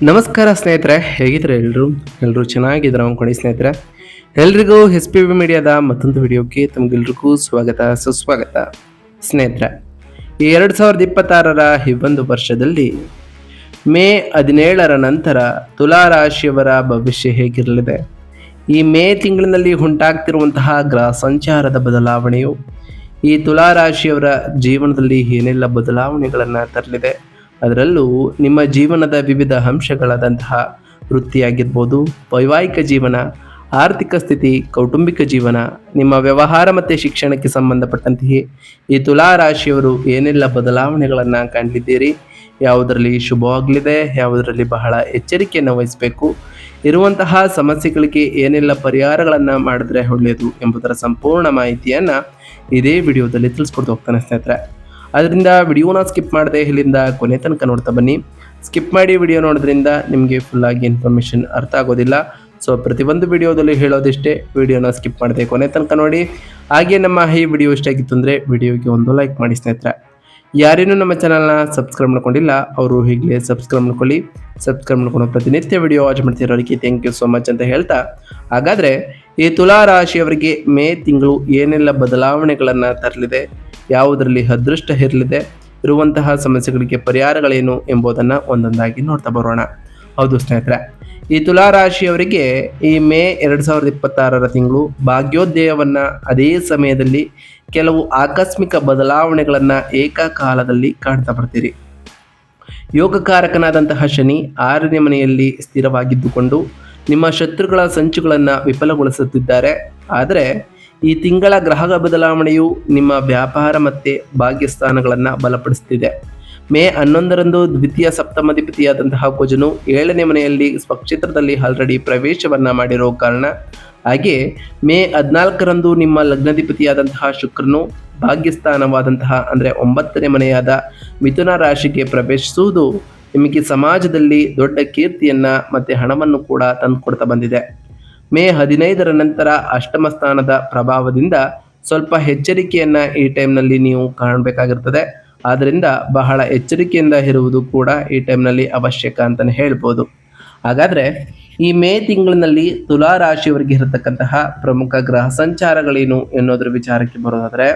ನಮಸ್ಕಾರ ಸ್ನೇಹಿತರೆ, ಹೇಗಿದ್ರೆ ಎಲ್ಲರೂ ಚೆನ್ನಾಗಿದ್ದಾರೆ ಅನ್ಕೊಳ್ಳಿ ಸ್ನೇಹಿತರೆ. ಎಲ್ರಿಗೂ ಎಸ್ ಪಿ ವಿ ಮೀಡಿಯಾದ ಮತ್ತೊಂದು ವಿಡಿಯೋಕ್ಕೆ ತಮಗೆಲ್ರಿಗೂ ಸ್ವಾಗತ ಸುಸ್ವಾಗತ. ಸ್ನೇಹಿತರೆ, ಈ 2026ರ ಈ ಒಂದು ವರ್ಷದಲ್ಲಿ ಮೇ 17ರ ನಂತರ ತುಲಾ ರಾಶಿಯವರ ಭವಿಷ್ಯ ಹೇಗಿರಲಿದೆ, ಈ ಮೇ ತಿಂಗಳಿನಲ್ಲಿ ಉಂಟಾಗ್ತಿರುವಂತಹ ಗ್ರಹ ಸಂಚಾರದ ಬದಲಾವಣೆಯು ಈ ತುಲಾ ರಾಶಿಯವರ ಜೀವನದಲ್ಲಿ ಏನೆಲ್ಲ ಬದಲಾವಣೆಗಳನ್ನು ತರಲಿದೆ, ಅದರಲ್ಲೂ ನಿಮ್ಮ ಜೀವನದ ವಿವಿಧ ಅಂಶಗಳಾದಂತಹ ವೃತ್ತಿಯಾಗಿರ್ಬೋದು, ವೈವಾಹಿಕ ಜೀವನ, ಆರ್ಥಿಕ ಸ್ಥಿತಿ, ಕೌಟುಂಬಿಕ ಜೀವನ, ನಿಮ್ಮ ವ್ಯವಹಾರ ಮತ್ತು ಶಿಕ್ಷಣಕ್ಕೆ ಸಂಬಂಧಪಟ್ಟಂತೆಯೇ ಈ ತುಲಾ ರಾಶಿಯವರು ಏನೆಲ್ಲ ಬದಲಾವಣೆಗಳನ್ನು ಕಾಣಲಿದ್ದೀರಿ, ಯಾವುದರಲ್ಲಿ ಶುಭವಾಗಲಿದೆ, ಯಾವುದರಲ್ಲಿ ಬಹಳ ಎಚ್ಚರಿಕೆಯನ್ನು ವಹಿಸಬೇಕು, ಇರುವಂತಹ ಸಮಸ್ಯೆಗಳಿಗೆ ಏನೆಲ್ಲ ಪರಿಹಾರಗಳನ್ನು ಮಾಡಿದ್ರೆ ಒಳ್ಳೆಯದು ಎಂಬುದರ ಸಂಪೂರ್ಣ ಮಾಹಿತಿಯನ್ನು ಇದೇ ವಿಡಿಯೋದಲ್ಲಿ ತಿಳಿಸ್ಕೊಡ್ತಾ ಹೋಗ್ತಾನೆ ಸ್ನೇಹಿತರೆ. ಅದರಿಂದ ವಿಡಿಯೋನ ಸ್ಕಿಪ್ ಮಾಡದೆ ಇಲ್ಲಿಂದ ಕೊನೆ ತನಕ ನೋಡ್ತಾ ಬನ್ನಿ. ಸ್ಕಿಪ್ ಮಾಡಿ ವಿಡಿಯೋ ನೋಡೋದ್ರಿಂದ ನಿಮಗೆ ಫುಲ್ಲಾಗಿ ಇನ್ಫಾರ್ಮೇಷನ್ ಅರ್ಥ ಆಗೋದಿಲ್ಲ. ಸೊ ಪ್ರತಿಯೊಂದು ವಿಡಿಯೋದಲ್ಲಿ ಹೇಳೋದಿಷ್ಟೇ, ವಿಡಿಯೋನ ಸ್ಕಿಪ್ ಮಾಡದೆ ಕೊನೆ ತನಕ ನೋಡಿ. ಹಾಗೆ ನಮ್ಮ ಈ ವಿಡಿಯೋ ಇಷ್ಟ ಆಗಿತ್ತು ಅಂದರೆ ವಿಡಿಯೋಗೆ ಒಂದು ಲೈಕ್ ಮಾಡಿ ಸ್ನೇಹಿತರೆ. ಯಾರೇನೂ ನಮ್ಮ ಚಾನಲ್ನ ಸಬ್ಸ್ಕ್ರೈಬ್ ಮಾಡ್ಕೊಂಡಿಲ್ಲ ಅವರು ಈಗಲೇ ಸಬ್ಸ್ಕ್ರೈಬ್ ಮಾಡ್ಕೊಳ್ಳಿ. ಸಬ್ಸ್ಕ್ರೈಬ್ ಮಾಡ್ಕೊಂಡು ಪ್ರತಿನಿತ್ಯ ವಿಡಿಯೋ ವಾಚ್ ಮಾಡ್ತಿರೋರಿಗೆ ಥ್ಯಾಂಕ್ ಯು ಸೋ ಮಚ್ ಅಂತ ಹೇಳ್ತಾ, ಹಾಗಾದರೆ ಈ ತುಲಾ ರಾಶಿಯವರಿಗೆ ಮೇ ತಿಂಗಳು ಏನೆಲ್ಲ ಬದಲಾವಣೆಗಳನ್ನು ತರಲಿದೆ, ಯಾವುದರಲ್ಲಿ ಅದೃಷ್ಟ ಇರಲಿದೆ, ಇರುವಂತಹ ಸಮಸ್ಯೆಗಳಿಗೆ ಪರಿಹಾರಗಳೇನು ಎಂಬುದನ್ನು ಒಂದೊಂದಾಗಿ ನೋಡ್ತಾ ಬರೋಣ. ಹೌದು ಸ್ನೇಹಿತರೆ, ಈ ತುಲಾ ರಾಶಿಯವರಿಗೆ ಈ ಮೇ 2026ರ ತಿಂಗಳು ಭಾಗ್ಯೋದಯವನ್ನು, ಅದೇ ಸಮಯದಲ್ಲಿ ಕೆಲವು ಆಕಸ್ಮಿಕ ಬದಲಾವಣೆಗಳನ್ನು ಏಕಕಾಲದಲ್ಲಿ ಕಾಣ್ತಾ ಬರ್ತೀರಿ. ಯೋಗಕಾರಕನಾದಂತಹ ಶನಿ 6ನೇ ಮನೆಯಲ್ಲಿ ಸ್ಥಿರವಾಗಿದ್ದುಕೊಂಡು ನಿಮ್ಮ ಶತ್ರುಗಳ ಸಂಚುಗಳನ್ನು ವಿಫಲಗೊಳಿಸುತ್ತಿದ್ದಾರೆ. ಆದರೆ ಈ ತಿಂಗಳ ಗ್ರಹದ ಬದಲಾವಣೆಯು ನಿಮ್ಮ ವ್ಯಾಪಾರ ಮತ್ತು ಭಾಗ್ಯಸ್ಥಾನಗಳನ್ನು ಬಲಪಡಿಸುತ್ತಿದೆ. ಮೇ 11ರಂದು ದ್ವಿತೀಯ ಸಪ್ತಮಾಧಿಪತಿಯಾದಂತಹ ಕುಜನು 7ನೇ ಮನೆಯಲ್ಲಿ ಸ್ವಕ್ಷೇತ್ರದಲ್ಲಿ ಆಲ್ರೆಡಿ ಪ್ರವೇಶವನ್ನು ಮಾಡಿರೋ ಕಾರಣ, ಹಾಗೆ ಮೇ 14ರಂದು ನಿಮ್ಮ ಲಗ್ನಾಧಿಪತಿಯಾದಂತಹ ಶುಕ್ರನು ಭಾಗ್ಯಸ್ಥಾನವಾದಂತಹ ಅಂದರೆ 9ನೇ ಮನೆಯಾದ ಮಿಥುನ ರಾಶಿಗೆ ಪ್ರವೇಶಿಸುವುದು ನಿಮಗೆ ಸಮಾಜದಲ್ಲಿ ದೊಡ್ಡ ಕೀರ್ತಿಯನ್ನು ಮತ್ತು ಹಣವನ್ನು ಕೂಡ ತಂದುಕೊಡ್ತಾ ಬಂದಿದೆ. ಮೇ 15ರ ನಂತರ ಅಷ್ಟಮ ಸ್ಥಾನದ ಪ್ರಭಾವದಿಂದ ಸ್ವಲ್ಪ ಎಚ್ಚರಿಕೆಯನ್ನು ಈ ಟೈಮ್ನಲ್ಲಿ ನೀವು ಕಾಣಬೇಕಾಗಿರ್ತದೆ. ಆದ್ದರಿಂದ ಬಹಳ ಎಚ್ಚರಿಕೆಯಿಂದ ಇರುವುದು ಕೂಡ ಈ ಟೈಮ್ನಲ್ಲಿ ಅವಶ್ಯಕ ಅಂತಲೇ ಹೇಳ್ಬೋದು. ಹಾಗಾದರೆ ಈ ಮೇ ತಿಂಗಳಿನಲ್ಲಿ ತುಲಾ ರಾಶಿಯವರಿಗೆ ಇರತಕ್ಕಂತಹ ಪ್ರಮುಖ ಗ್ರಹ ಸಂಚಾರಗಳೇನು ಎನ್ನುವುದರ ವಿಚಾರಕ್ಕೆ ಬರೋದಾದರೆ,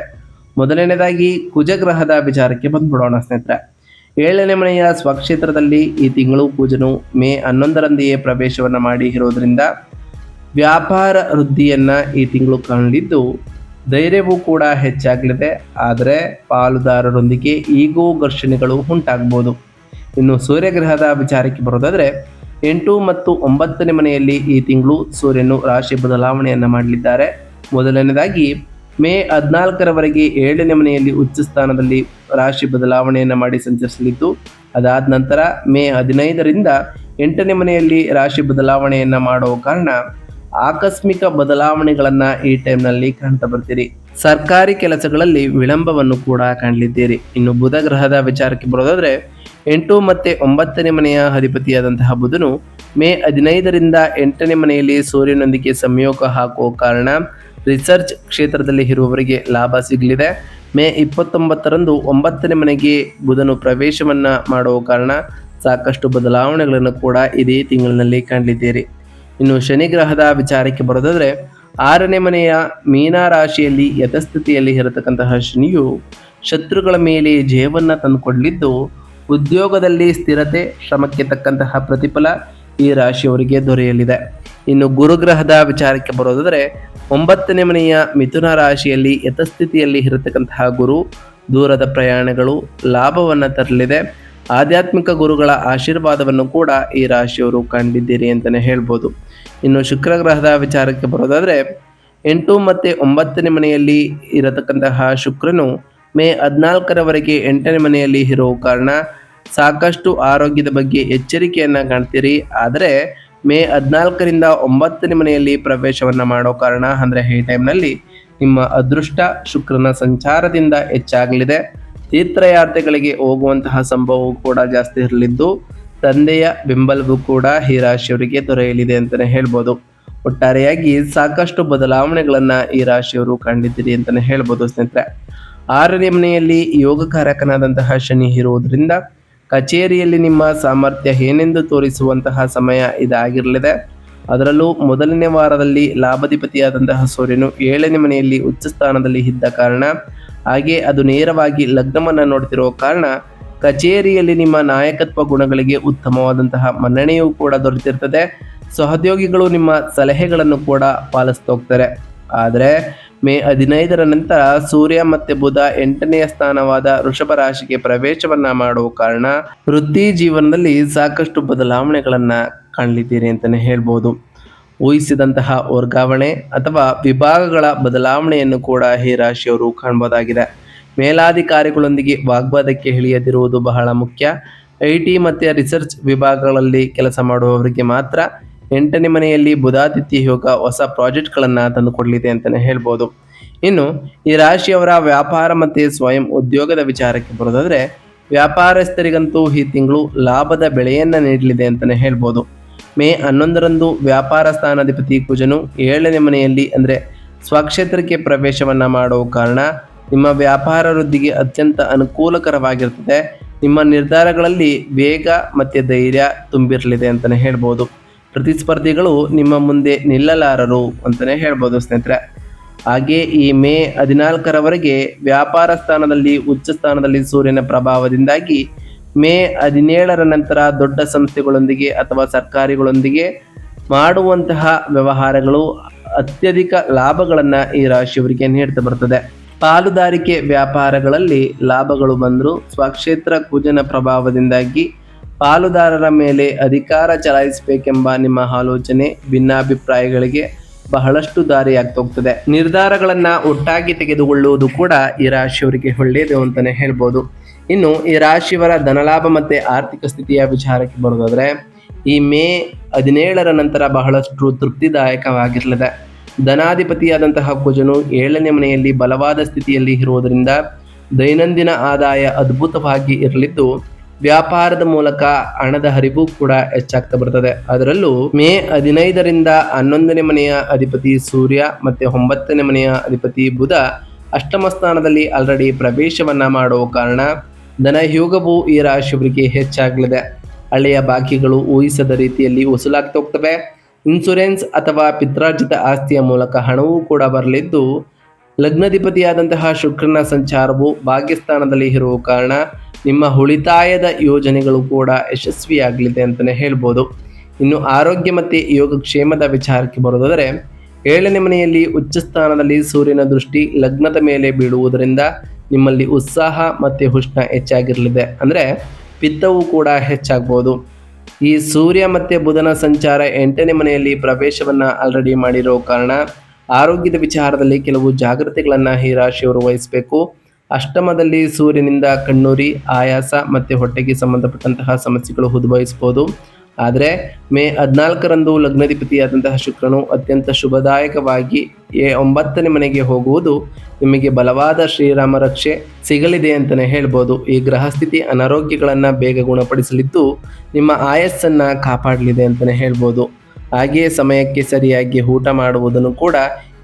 ಮೊದಲನೇದಾಗಿ ಕುಜಗ್ರಹದ ವಿಚಾರಕ್ಕೆ ಬಂದ್ಬಿಡೋಣ ಸ್ನೇಹಿತರೆ. 7ನೇ ಮನೆಯ ಸ್ವಕ್ಷೇತ್ರದಲ್ಲಿ ಈ ತಿಂಗಳು ಕುಜನು ಮೇ 11ರಂದೆಯೇ ಪ್ರವೇಶವನ್ನು ಮಾಡಿ ಇರೋದ್ರಿಂದ ವ್ಯಾಪಾರ ವೃದ್ಧಿಯನ್ನು ಈ ತಿಂಗಳು ಕಾಣಲಿದ್ದು, ಧೈರ್ಯವೂ ಕೂಡ ಹೆಚ್ಚಾಗಲಿದೆ. ಆದರೆ ಪಾಲುದಾರರೊಂದಿಗೆ ಈಗೋ ಘರ್ಷಣೆಗಳು ಉಂಟಾಗ್ಬೋದು. ಇನ್ನು ಸೂರ್ಯಗ್ರಹದ ವಿಚಾರಕ್ಕೆ ಬರೋದಾದರೆ, 8 ಮತ್ತು 9ನೇ ಮನೆಯಲ್ಲಿ ಈ ತಿಂಗಳು ಸೂರ್ಯನು ರಾಶಿ ಬದಲಾವಣೆಯನ್ನು ಮಾಡಲಿದ್ದಾರೆ. ಮೊದಲನೇದಾಗಿ ಮೇ 14ರವರೆಗೆ 7ನೇ ಮನೆಯಲ್ಲಿ ಉಚ್ಚ ಸ್ಥಾನದಲ್ಲಿ ರಾಶಿ ಬದಲಾವಣೆಯನ್ನು ಮಾಡಿ ಸಂಚರಿಸಲಿದ್ದು, ಅದಾದ ನಂತರ ಮೇ 15ರಿಂದ 8ನೇ ಮನೆಯಲ್ಲಿ ರಾಶಿ ಬದಲಾವಣೆಯನ್ನು ಮಾಡುವ ಕಾರಣ ಆಕಸ್ಮಿಕ ಬದಲಾವಣೆಗಳನ್ನು ಈ ಟೈಮ್ನಲ್ಲಿ ಕಾಣ್ತಾ ಬರ್ತೀರಿ. ಸರ್ಕಾರಿ ಕೆಲಸಗಳಲ್ಲಿ ವಿಳಂಬವನ್ನು ಕೂಡ ಕಾಣಲಿದ್ದೀರಿ. ಇನ್ನು ಬುಧ ಗ್ರಹದ ವಿಚಾರಕ್ಕೆ ಬರೋದಾದರೆ, 8 ಮತ್ತು 9ನೇ ಮನೆಯ ಅಧಿಪತಿಯಾದಂತಹ ಬುಧನು ಮೇ 15ರಿಂದ 8ನೇ ಮನೆಯಲ್ಲಿ ಸೂರ್ಯನೊಂದಿಗೆ ಸಂಯೋಗ ಹಾಕುವ ಕಾರಣ ರಿಸರ್ಚ್ ಕ್ಷೇತ್ರದಲ್ಲಿ ಇರುವವರಿಗೆ ಲಾಭ ಸಿಗಲಿದೆ. ಮೇ 29ರಂದು 9ನೇ ಮನೆಗೆ ಬುಧನು ಪ್ರವೇಶವನ್ನು ಮಾಡುವ ಕಾರಣ ಸಾಕಷ್ಟು ಬದಲಾವಣೆಗಳನ್ನು ಕೂಡ ಇದೇ ತಿಂಗಳಿನಲ್ಲಿ ಕಾಣಲಿದ್ದೀರಿ. ಇನ್ನು ಶನಿ ಗ್ರಹದ ವಿಚಾರಕ್ಕೆ ಬರೋದಾದರೆ, 6ನೇ ಮನೆಯ ಮೀನ ರಾಶಿಯಲ್ಲಿ ಯಥಸ್ಥಿತಿಯಲ್ಲಿ ಇರತಕ್ಕಂತಹ ಶನಿಯು ಶತ್ರುಗಳ ಮೇಲೆ ಜಯವನ್ನು ತಂದುಕೊಡಲಿದ್ದು, ಉದ್ಯೋಗದಲ್ಲಿ ಸ್ಥಿರತೆ, ಶ್ರಮಕ್ಕೆ ತಕ್ಕಂತಹ ಪ್ರತಿಫಲ ಈ ರಾಶಿಯವರಿಗೆ ದೊರೆಯಲಿದೆ. ಇನ್ನು ಗುರುಗ್ರಹದ ವಿಚಾರಕ್ಕೆ ಬರೋದಾದರೆ, 9ನೇ ಮನೆಯ ಮಿಥುನ ರಾಶಿಯಲ್ಲಿ ಯಥಸ್ಥಿತಿಯಲ್ಲಿ ಇರತಕ್ಕಂತಹ ಗುರು ದೂರದ ಪ್ರಯಾಣಗಳು ಲಾಭವನ್ನು ತರಲಿದೆ. ಆಧ್ಯಾತ್ಮಿಕ ಗುರುಗಳ ಆಶೀರ್ವಾದವನ್ನು ಕೂಡ ಈ ರಾಶಿಯವರು ಕಂಡಿದ್ದೀರಿ ಅಂತಲೇ ಹೇಳ್ಬೋದು. ಇನ್ನು ಶುಕ್ರ ಗ್ರಹದ ವಿಚಾರಕ್ಕೆ ಬರೋದಾದರೆ, 8 ಮತ್ತು 9ನೇ ಮನೆಯಲ್ಲಿ ಇರತಕ್ಕಂತಹ ಶುಕ್ರನು ಮೇ 14ರವರೆಗೆ 8ನೇ ಮನೆಯಲ್ಲಿ ಇರೋ ಕಾರಣ ಸಾಕಷ್ಟು ಆರೋಗ್ಯದ ಬಗ್ಗೆ ಎಚ್ಚರಿಕೆಯನ್ನು ಕಾಣ್ತೀರಿ. ಆದರೆ ಮೇ 14ರಿಂದ 9ನೇ ಮನೆಯಲ್ಲಿ ಪ್ರವೇಶವನ್ನು ಮಾಡೋ ಕಾರಣ ಅಂದರೆ ಈ ಟೈಮ್ನಲ್ಲಿ ನಿಮ್ಮ ಅದೃಷ್ಟ ಶುಕ್ರನ ಸಂಚಾರದಿಂದ ಹೆಚ್ಚಾಗಲಿದೆ. ತೀರ್ಥಯಾತ್ರೆಗಳಿಗೆ ಹೋಗುವಂತಹ ಸಂಭವವು ಕೂಡ ಜಾಸ್ತಿ ಇರಲಿದ್ದು, ತಂದೆಯ ಬೆಂಬಲವೂ ಕೂಡ ಈ ರಾಶಿಯವರಿಗೆ ದೊರೆಯಲಿದೆ ಅಂತಲೇ ಹೇಳ್ಬೋದು. ಒಟ್ಟಾರೆಯಾಗಿ ಸಾಕಷ್ಟು ಬದಲಾವಣೆಗಳನ್ನು ಈ ರಾಶಿಯವರು ಕಂಡಿದ್ದೀರಿ ಅಂತಲೇ ಹೇಳ್ಬೋದು ಸ್ನೇಹಿತರೆ. 6ನೇ ಮನೆಯಲ್ಲಿ ಯೋಗಕಾರಕನಾದಂತಹ ಶನಿ ಇರುವುದರಿಂದ ಕಚೇರಿಯಲ್ಲಿ ನಿಮ್ಮ ಸಾಮರ್ಥ್ಯ ಏನೆಂದು ತೋರಿಸುವಂತಹ ಸಮಯ ಇದಾಗಿರಲಿದೆ. ಅದರಲ್ಲೂ ಮೊದಲನೇ ವಾರದಲ್ಲಿ ಲಾಭಾಧಿಪತಿಯಾದಂತಹ ಸೂರ್ಯನು 7ನೇ ಮನೆಯಲ್ಲಿ ಉಚ್ಚ ಸ್ಥಾನದಲ್ಲಿ ಇದ್ದ ಕಾರಣ, ಹಾಗೆ ಅದು ನೇರವಾಗಿ ಲಗ್ನವನ್ನು ನೋಡ್ತಿರೋ ಕಾರಣ ಕಚೇರಿಯಲ್ಲಿ ನಿಮ್ಮ ನಾಯಕತ್ವ ಗುಣಗಳಿಗೆ ಉತ್ತಮವಾದಂತಹ ಮನ್ನಣೆಯೂ ಕೂಡ ದೊರೆತಿರ್ತದೆ. ಸಹೋದ್ಯೋಗಿಗಳು ನಿಮ್ಮ ಸಲಹೆಗಳನ್ನು ಕೂಡ ಪಾಲಿಸ್ತಾ ಹೋಗ್ತಾರೆ. ಆದರೆ ಮೇ 15ರ ನಂತರ ಸೂರ್ಯ ಮತ್ತು ಬುಧ 8ನೆಯ ಸ್ಥಾನವಾದ ವೃಷಭ ರಾಶಿಗೆ ಪ್ರವೇಶವನ್ನ ಮಾಡುವ ಕಾರಣ ವೃತ್ತಿ ಜೀವನದಲ್ಲಿ ಸಾಕಷ್ಟು ಬದಲಾವಣೆಗಳನ್ನು ಕಾಣಲಿದ್ದೀರಿ ಅಂತಲೇ ಹೇಳ್ಬೋದು. ಊಹಿಸಿದಂತಹ ವರ್ಗಾವಣೆ ಅಥವಾ ವಿಭಾಗಗಳ ಬದಲಾವಣೆಯನ್ನು ಕೂಡ ಈ ರಾಶಿಯವರು ಕಾಣಬಹುದಾಗಿದೆ. ಮೇಲಾಧಿಕಾರಿಗಳೊಂದಿಗೆ ವಾಗ್ವಾದಕ್ಕೆ ಇಳಿಯದಿರುವುದು ಬಹಳ ಮುಖ್ಯ. IT ಮತ್ತು ರಿಸರ್ಚ್ ವಿಭಾಗಗಳಲ್ಲಿ ಕೆಲಸ ಮಾಡುವವರಿಗೆ ಮಾತ್ರ 8ನೇ ಮನೆಯಲ್ಲಿ ಬುಧಾದಿತ್ಯ ಯೋಗ ಹೊಸ ಪ್ರಾಜೆಕ್ಟ್ಗಳನ್ನು ತಂದುಕೊಡಲಿದೆ ಅಂತಲೇ ಹೇಳ್ಬೋದು. ಇನ್ನು ಈ ರಾಶಿಯವರ ವ್ಯಾಪಾರ ಮತ್ತು ಸ್ವಯಂ ಉದ್ಯೋಗದ ವಿಚಾರಕ್ಕೆ ಬರೋದಾದ್ರೆ, ವ್ಯಾಪಾರಸ್ಥರಿಗಂತೂ ಈ ತಿಂಗಳು ಲಾಭದ ಬೆಳೆಯನ್ನು ನೀಡಲಿದೆ ಅಂತಲೇ ಹೇಳ್ಬೋದು. ಮೇ 11ರಂದು ವ್ಯಾಪಾರ ಸ್ಥಾನಾಧಿಪತಿ ಕುಜನು 7ನೇ ಮನೆಯಲ್ಲಿ ಅಂದರೆ ಸ್ವಕ್ಷೇತ್ರಕ್ಕೆ ಪ್ರವೇಶವನ್ನು ಮಾಡುವ ಕಾರಣ ನಿಮ್ಮ ವ್ಯಾಪಾರ ವೃದ್ಧಿಗೆ ಅತ್ಯಂತ ಅನುಕೂಲಕರವಾಗಿರ್ತದೆ. ನಿಮ್ಮ ನಿರ್ಧಾರಗಳಲ್ಲಿ ವೇಗ ಮತ್ತು ಧೈರ್ಯ ತುಂಬಿರಲಿದೆ ಅಂತಲೇ ಹೇಳ್ಬೋದು. ಪ್ರತಿಸ್ಪರ್ಧಿಗಳು ನಿಮ್ಮ ಮುಂದೆ ನಿಲ್ಲಲಾರರು ಅಂತಲೇ ಹೇಳ್ಬೋದು ಸ್ನೇಹಿತರೆ. ಹಾಗೆ ಈ ಮೇ 14ರವರೆಗೆ ವ್ಯಾಪಾರ ಸ್ಥಾನದಲ್ಲಿ ಉಚ್ಚ ಸ್ಥಾನದಲ್ಲಿ ಸೂರ್ಯನ ಪ್ರಭಾವದಿಂದಾಗಿ ಮೇ 17ರ ನಂತರ ದೊಡ್ಡ ಸಂಸ್ಥೆಗಳೊಂದಿಗೆ ಅಥವಾ ಸರ್ಕಾರಿಗಳೊಂದಿಗೆ ಮಾಡುವಂತಹ ವ್ಯವಹಾರಗಳು ಅತ್ಯಧಿಕ ಲಾಭಗಳನ್ನು ಈ ರಾಶಿಯವರಿಗೆ ನೀಡ್ತಾ ಬರ್ತದೆ. ಪಾಲುದಾರಿಕೆ ವ್ಯಾಪಾರಗಳಲ್ಲಿ ಲಾಭಗಳು ಬಂದರೂ ಸ್ವಕ್ಷೇತ್ರ ಕುಜನ ಪ್ರಭಾವದಿಂದಾಗಿ ಪಾಲುದಾರರ ಮೇಲೆ ಅಧಿಕಾರ ಚಲಾಯಿಸಬೇಕೆಂಬ ನಿಮ್ಮ ಆಲೋಚನೆ ಭಿನ್ನಾಭಿಪ್ರಾಯಗಳಿಗೆ ಬಹಳಷ್ಟು ದಾರಿಯಾಗ್ತಾ ಹೋಗ್ತದೆ. ನಿರ್ಧಾರಗಳನ್ನ ಒಟ್ಟಾಗಿ ತೆಗೆದುಕೊಳ್ಳುವುದು ಕೂಡ ಈ ರಾಶಿಯವರಿಗೆ ಒಳ್ಳೆಯದು ಅಂತಾನೆ ಹೇಳ್ಬೋದು. ಇನ್ನು ಈ ರಾಶಿಯವರ ಧನಲಾಭ ಮತ್ತೆ ಆರ್ಥಿಕ ಸ್ಥಿತಿಯ ವಿಚಾರಕ್ಕೆ ಬರೋದಾದ್ರೆ, ಈ ಮೇ 17ರ ನಂತರ ಬಹಳಷ್ಟು ತೃಪ್ತಿದಾಯಕವಾಗಿರಲಿದೆ. ಧನಾಧಿಪತಿಯಾದಂತಹ ಕುಜನು 7ನೇ ಮನೆಯಲ್ಲಿ ಬಲವಾದ ಸ್ಥಿತಿಯಲ್ಲಿ ಇರುವುದರಿಂದ ದೈನಂದಿನ ಆದಾಯ ಅದ್ಭುತವಾಗಿ ಇರಲಿದ್ದು, ವ್ಯಾಪಾರದ ಮೂಲಕ ಹಣದ ಹರಿವು ಕೂಡ ಹೆಚ್ಚಾಗ್ತಾ ಬರ್ತದೆ. ಅದರಲ್ಲೂ ಮೇ 15ರಿಂದ 11ನೇ ಮನೆಯ ಅಧಿಪತಿ ಸೂರ್ಯ ಮತ್ತೆ 9ನೇ ಮನೆಯ ಅಧಿಪತಿ ಬುಧ ಅಷ್ಟಮ ಸ್ಥಾನದಲ್ಲಿ ಆಲ್ರೆಡಿ ಪ್ರವೇಶವನ್ನ ಮಾಡುವ ಕಾರಣ ಧನಯೋಗವು ಈ ರಾಶಿಯವರಿಗೆ ಹೆಚ್ಚಾಗಲಿದೆ. ಹಳೆಯ ಬಾಕಿಗಳು ಊಹಿಸದ ರೀತಿಯಲ್ಲಿ ವಸೂಲಾಗ್ತಾ ಹೋಗ್ತವೆ. ಇನ್ಶೂರೆನ್ಸ್ ಅಥವಾ ಪಿತ್ರಾರ್ಜಿತ ಆಸ್ತಿಯ ಮೂಲಕ ಹಣವೂ ಕೂಡ ಬರಲಿದ್ದು, ಲಗ್ನಾಧಿಪತಿಯಾದಂತಹ ಶುಕ್ರನ ಸಂಚಾರವು ಭಾಗ್ಯಸ್ಥಾನದಲ್ಲಿ ಇರುವ ಕಾರಣ ನಿಮ್ಮ ಉಳಿತಾಯದ ಯೋಜನೆಗಳು ಕೂಡ ಯಶಸ್ವಿಯಾಗಲಿದೆ ಅಂತಲೇ ಹೇಳ್ಬೋದು. ಇನ್ನು ಆರೋಗ್ಯ ಮತ್ತು ಯೋಗಕ್ಷೇಮದ ವಿಚಾರಕ್ಕೆ ಬರೋದಾದರೆ, 7ನೇ ಮನೆಯಲ್ಲಿ ಉಚ್ಚ ಸ್ಥಾನದಲ್ಲಿ ಸೂರ್ಯನ ದೃಷ್ಟಿ ಲಗ್ನದ ಮೇಲೆ ಬೀಳುವುದರಿಂದ ನಿಮ್ಮಲ್ಲಿ ಉತ್ಸಾಹ ಮತ್ತು ಉಷ್ಣ ಹೆಚ್ಚಾಗಿರಲಿದೆ. ಅಂದರೆ ಪಿತ್ತವು ಕೂಡ ಹೆಚ್ಚಾಗ್ಬೋದು. ಈ ಸೂರ್ಯ ಮತ್ತು ಬುಧನ ಸಂಚಾರ 8ನೇ ಮನೆಯಲ್ಲಿ ಪ್ರವೇಶವನ್ನು ಆಲ್ರೆಡಿ ಮಾಡಿರೋ ಕಾರಣ ಆರೋಗ್ಯದ ವಿಚಾರದಲ್ಲಿ ಕೆಲವು ಜಾಗ್ರತೆಗಳನ್ನು ಈ ರಾಶಿಯವರು ವಹಿಸಬೇಕು. ಅಷ್ಟಮದಲ್ಲಿ ಸೂರ್ಯನಿಂದ ಕಣ್ಣುರಿ, ಆಯಾಸ ಮತ್ತು ಹೊಟ್ಟೆಗೆ ಸಂಬಂಧಪಟ್ಟಂತಹ ಸಮಸ್ಯೆಗಳು ಉದ್ಭವಿಸಬಹುದು. ಆದರೆ ಮೇ 14ರಂದು ಲಗ್ನಾಧಿಪತಿಯಾದಂತಹ ಶುಕ್ರನು ಅತ್ಯಂತ ಶುಭದಾಯಕವಾಗಿ 9ನೇ ಮನೆಗೆ ಹೋಗುವುದು ನಿಮಗೆ ಬಲವಾದ ಶ್ರೀರಾಮ ರಕ್ಷೆ ಸಿಗಲಿದೆ ಅಂತಲೇ ಹೇಳ್ಬೋದು. ಈ ಗ್ರಹಸ್ಥಿತಿ ಅನಾರೋಗ್ಯಗಳನ್ನು ಬೇಗ ಗುಣಪಡಿಸಲಿದ್ದು, ನಿಮ್ಮ ಆಯಸ್ಸನ್ನು ಕಾಪಾಡಲಿದೆ ಅಂತಲೇ ಹೇಳ್ಬೋದು. ಹಾಗೆಯೇ ಸಮಯಕ್ಕೆ ಸರಿಯಾಗಿ ಊಟ ಮಾಡುವುದನ್ನು ಕೂಡ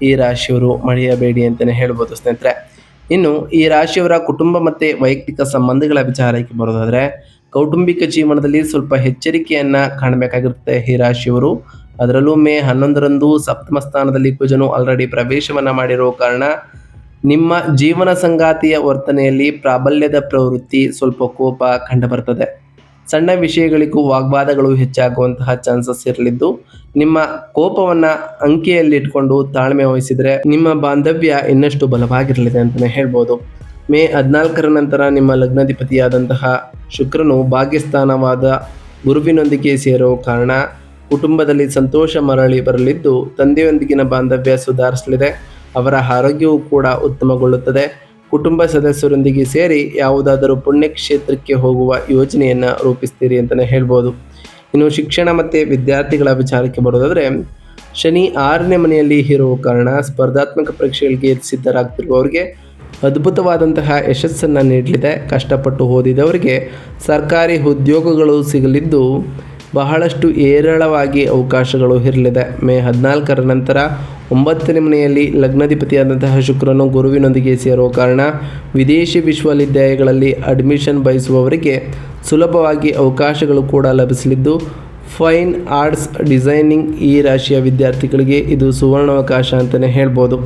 ಈ ರಾಶಿಯವರು ಮರೆಯಬೇಡಿ ಅಂತಲೇ ಹೇಳ್ಬೋದು ಸ್ನೇಹಿತರೆ. ಇನ್ನು ಈ ರಾಶಿಯವರ ಕುಟುಂಬ ಮತ್ತು ವೈಯಕ್ತಿಕ ಸಂಬಂಧಗಳ ವಿಚಾರಕ್ಕೆ ಬರೋದಾದರೆ, ಕೌಟುಂಬಿಕ ಜೀವನದಲ್ಲಿ ಸ್ವಲ್ಪ ಎಚ್ಚರಿಕೆಯನ್ನು ಕಾಣಬೇಕಾಗಿರುತ್ತೆ ಈ ರಾಶಿಯವರು. ಅದರಲ್ಲೂ ಮೇ 11ರಂದು ಸಪ್ತಮ ಸ್ಥಾನದಲ್ಲಿ ಕುಜನು ಆಲ್ರೆಡಿ ಪ್ರವೇಶವನ್ನು ಮಾಡಿರೋ ಕಾರಣ ನಿಮ್ಮ ಜೀವನ ಸಂಗಾತಿಯ ವರ್ತನೆಯಲ್ಲಿ ಪ್ರಾಬಲ್ಯದ ಪ್ರವೃತ್ತಿ, ಸ್ವಲ್ಪ ಕೋಪ ಕಂಡುಬರ್ತದೆ. ಸಣ್ಣ ವಿಷಯಗಳಿಗೂ ವಾಗ್ವಾದಗಳು ಹೆಚ್ಚಾಗುವಂತಹ ಚಾನ್ಸಸ್ ಇರಲಿದ್ದು, ನಿಮ್ಮ ಕೋಪವನ್ನು ಅಂಕೆಯಲ್ಲಿಟ್ಕೊಂಡು ತಾಳ್ಮೆ ವಹಿಸಿದರೆ ನಿಮ್ಮ ಬಾಂಧವ್ಯ ಇನ್ನಷ್ಟು ಬಲವಾಗಿರಲಿದೆ ಅಂತಲೇ ಹೇಳ್ಬೋದು. ಮೇ 14ರ ನಂತರ ನಿಮ್ಮ ಲಗ್ನಾಧಿಪತಿಯಾದಂತಹ ಶುಕ್ರನು ಭಾಗ್ಯಸ್ಥಾನವಾದ ಗುರುವಿನೊಂದಿಗೆ ಸೇರೋ ಕಾರಣ ಕುಟುಂಬದಲ್ಲಿ ಸಂತೋಷ ಮರಳಿ ಬರಲಿದ್ದು, ತಂದೆಯೊಂದಿಗಿನ ಬಾಂಧವ್ಯ ಸುಧಾರಿಸಲಿದೆ. ಅವರ ಆರೋಗ್ಯವು ಕೂಡ ಉತ್ತಮಗೊಳ್ಳುತ್ತದೆ. ಕುಟುಂಬ ಸದಸ್ಯರೊಂದಿಗೆ ಸೇರಿ ಯಾವುದಾದರೂ ಪುಣ್ಯಕ್ಷೇತ್ರಕ್ಕೆ ಹೋಗುವ ಯೋಜನೆಯನ್ನು ರೂಪಿಸ್ತೀರಿ ಅಂತಲೇ ಹೇಳ್ಬೋದು. ಇನ್ನು ಶಿಕ್ಷಣ ಮತ್ತು ವಿದ್ಯಾರ್ಥಿಗಳ ವಿಚಾರಕ್ಕೆ ಬರೋದಾದರೆ, ಶನಿ 6ನೇ ಮನೆಯಲ್ಲಿ ಇರುವ ಕಾರಣ ಸ್ಪರ್ಧಾತ್ಮಕ ಪರೀಕ್ಷೆಗಳಿಗೆ ಸಿದ್ಧರಾಗ್ತಿರುವವರಿಗೆ ಅದ್ಭುತವಾದಂತಹ ಯಶಸ್ಸನ್ನು ನೀಡಲಿದೆ. ಕಷ್ಟಪಟ್ಟು ಓದಿದವರಿಗೆ ಸರ್ಕಾರಿ ಉದ್ಯೋಗಗಳು ಸಿಗಲಿದ್ದು, ಬಹಳಷ್ಟು ಏರಳವಾಗಿ ಅವಕಾಶಗಳು ಇರಲಿದೆ. ಮೇ 14ರ ನಂತರ 9ನೇ ಮನೆಯಲ್ಲಿ ಲಗ್ನಾಧಿಪತಿಯಾದಂತಹ ಶುಕ್ರನು ಗುರುವಿನೊಂದಿಗೆ ಸೇರುವ ಕಾರಣ ವಿದೇಶಿ ವಿಶ್ವವಿದ್ಯಾಲಯಗಳಲ್ಲಿ ಅಡ್ಮಿಷನ್ ಬಯಸುವವರಿಗೆ ಸುಲಭವಾಗಿ ಅವಕಾಶಗಳು ಕೂಡ ಲಭಿಸಲಿದ್ದು, ಫೈನ್ ಆರ್ಟ್ಸ್, ಡಿಸೈನಿಂಗ್ ಈ ರಾಶಿಯ ವಿದ್ಯಾರ್ಥಿಗಳಿಗೆ ಇದು ಸುವರ್ಣಾವಕಾಶ ಅಂತಲೇ ಹೇಳ್ಬೋದು.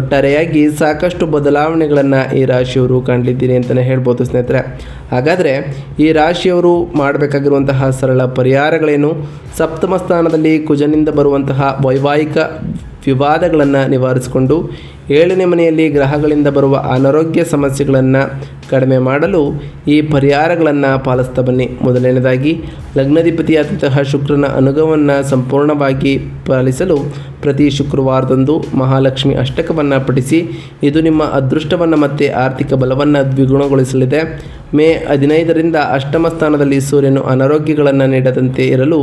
ಒಟ್ಟಾರೆಯಾಗಿ ಸಾಕಷ್ಟು ಬದಲಾವಣೆಗಳನ್ನು ಈ ರಾಶಿಯವರು ಕಾಣಲಿದ್ದೀರಿ ಅಂತಲೇ ಹೇಳ್ಬೋದು ಸ್ನೇಹಿತರೆ. ಹಾಗಾದರೆ ಈ ರಾಶಿಯವರು ಮಾಡಬೇಕಾಗಿರುವಂತಹ ಸರಳ ಪರಿಹಾರಗಳೇನು? ಸಪ್ತಮ ಸ್ಥಾನದಲ್ಲಿ ಕುಜನಿಂದ ಬರುವಂತಹ ವೈವಾಹಿಕ ವಿವಾದಗಳನ್ನು ನಿವಾರಿಸಿಕೊಂಡು 7ನೇ ಮನೆಯಲ್ಲಿ ಗ್ರಹಗಳಿಂದ ಬರುವ ಅನಾರೋಗ್ಯ ಸಮಸ್ಯೆಗಳನ್ನು ಕಡಿಮೆ ಮಾಡಲು ಈ ಪರಿಹಾರಗಳನ್ನು ಪಾಲಿಸ್ತಾ ಬನ್ನಿ. ಮೊದಲನೇದಾಗಿ ಲಗ್ನಾಧಿಪತಿಯಾದಂತಹ ಶುಕ್ರನ ಅನುಗವನ್ನು ಸಂಪೂರ್ಣವಾಗಿ ಪಾಲಿಸಲು ಪ್ರತಿ ಶುಕ್ರವಾರದಂದು ಮಹಾಲಕ್ಷ್ಮಿ ಅಷ್ಟಕವನ್ನು ಪಠಿಸಿ. ಇದು ನಿಮ್ಮ ಅದೃಷ್ಟವನ್ನು ಮತ್ತು ಆರ್ಥಿಕ ಬಲವನ್ನು ದ್ವಿಗುಣಗೊಳಿಸಲಿದೆ. ಮೇ 15ರಿಂದ ಅಷ್ಟಮ ಸ್ಥಾನದಲ್ಲಿ ಸೂರ್ಯನು ಅನಾರೋಗ್ಯಗಳನ್ನು ನೀಡದಂತೆ ಇರಲು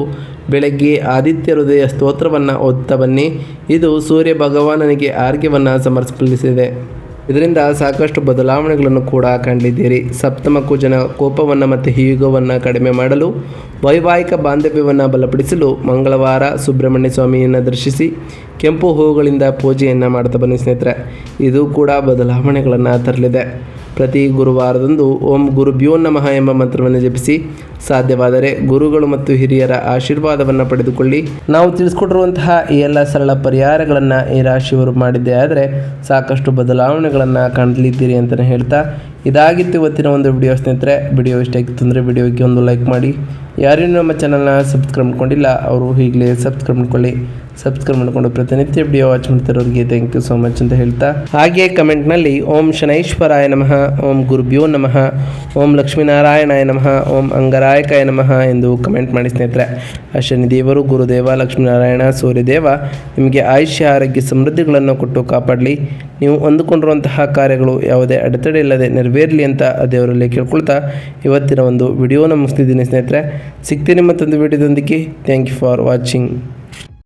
ಬೆಳಗ್ಗೆ ಆದಿತ್ಯ ಹೃದಯ ಸ್ತೋತ್ರವನ್ನು ಓದ್ತಾ ಬನ್ನಿ. ಇದು ಸೂರ್ಯ ಭಗವಾನನಿಗೆ ಆರ್ಘ್ಯವನ್ನು ಸಮರ್ಪಿಸಲಿದೆ. ಇದರಿಂದ ಸಾಕಷ್ಟು ಬದಲಾವಣೆಗಳನ್ನು ಕೂಡ ಕಾಣಲಿದ್ದೀರಿ. ಸಪ್ತಮ ಕುಜನ ಕೋಪವನ್ನು ಮತ್ತು ಹೀಗವನ್ನು ಕಡಿಮೆ ಮಾಡಲು ವೈವಾಹಿಕ ಬಾಂಧವ್ಯವನ್ನು ಬಲಪಡಿಸಲು ಮಂಗಳವಾರ ಸುಬ್ರಹ್ಮಣ್ಯ ಸ್ವಾಮಿಯನ್ನು ದರ್ಶಿಸಿ ಕೆಂಪು ಹೂವುಗಳಿಂದ ಪೂಜೆಯನ್ನು ಮಾಡ್ತಾ ಬನ್ನಿ ಸ್ನೇಹಿತರೆ. ಇದು ಕೂಡ ಬದಲಾವಣೆಗಳನ್ನು ತರಲಿದೆ. ಪ್ರತಿ ಗುರುವಾರದಂದು ಓಂ ಗುರುಭ್ಯೋ ನಮಃ ಎಂಬ ಮಂತ್ರವನ್ನು ಜಪಿಸಿ ಸಾಧ್ಯವಾದರೆ ಗುರುಗಳು ಮತ್ತು ಹಿರಿಯರ ಆಶೀರ್ವಾದವನ್ನು ಪಡೆದುಕೊಳ್ಳಿ. ನಾವು ತಿಳಿಸ್ಕೊಟ್ಟಿರುವಂತಹ ಈ ಎಲ್ಲ ಸರಳ ಪರಿಹಾರಗಳನ್ನು ಈ ರಾಶಿಯವರು ಮಾಡಿದ್ದೇ ಆದರೆ ಸಾಕಷ್ಟು ಬದಲಾವಣೆಗಳನ್ನು ಕಾಣಲಿದ್ದೀರಿ ಅಂತಲೇ ಹೇಳ್ತಾ, ಇದಾಗಿತ್ತು ಇವತ್ತಿನ ಒಂದು ವಿಡಿಯೋ ಸ್ನೇಹಿತರೆ. ವಿಡಿಯೋ ಇಷ್ಟ ಆಗಿತ್ತು ಅಂದರೆ ವಿಡಿಯೋಗೆ ಒಂದು ಲೈಕ್ ಮಾಡಿ. ಯಾರೇನು ನಮ್ಮ ಚಾನಲ್ನ ಸಬ್ಸ್ಕ್ರೈಬ್ ಮಾಡ್ಕೊಂಡಿಲ್ಲ ಅವರು ಈಗಲೇ ಸಬ್ಸ್ಕ್ರೈಬ್ ಮಾಡ್ಕೊಳ್ಳಿ. ಸಬ್ಸ್ಕ್ರೈಬ್ ಮಾಡಿಕೊಂಡು ಪ್ರತಿನಿತ್ಯ ವಿಡಿಯೋ ವಾಚ್ ಮಾಡ್ತಿರೋರಿಗೆ ಥ್ಯಾಂಕ್ ಯು ಸೋ ಮಚ್ ಅಂತ ಹೇಳ್ತಾ, ಹಾಗೆ ಕಮೆಂಟ್ನಲ್ಲಿ ಓಂ ಶನೈಶ್ವರಾಯ ನಮಃ, ಓಂ ಗುರುಭ್ಯೋ ನಮಃ, ಓಂ ಲಕ್ಷ್ಮೀನಾರಾಯಣಾಯ ನಮಃ, ಓಂ ಅಂಗರಾಯಕಾಯ ನಮಃ ಎಂದು ಕಮೆಂಟ್ ಮಾಡಿ ಸ್ನೇಹಿತರೆ. ಆ ಶನಿದೇವರು, ಗುರುದೇವ, ಲಕ್ಷ್ಮೀನಾರಾಯಣ, ಸೂರ್ಯದೇವ ನಿಮಗೆ ಆಯುಷ್ಯ, ಆರೋಗ್ಯ, ಸಮೃದ್ಧಿಗಳನ್ನು ಕೊಟ್ಟು ಕಾಪಾಡಲಿ. ನೀವು ಅಂದುಕೊಂಡಿರುವಂತಹ ಕಾರ್ಯಗಳು ಯಾವುದೇ ಅಡೆತಡೆ ಇಲ್ಲದೆ ನೆರವೇರಲಿ ಅಂತ ದೇವರಲ್ಲಿ ಕೇಳ್ಕೊಳ್ತಾ ಇವತ್ತಿನ ಒಂದು ವಿಡಿಯೋನ ಮುಗಿಸ್ತಿದ್ದೀನಿ ಸ್ನೇಹಿತರೆ. ಸಿಗ್ತೀನಿ ಮತ್ತೊಂದು ವಿಡಿಯೋದೊಂದಿಗೆ. Thank you for watching.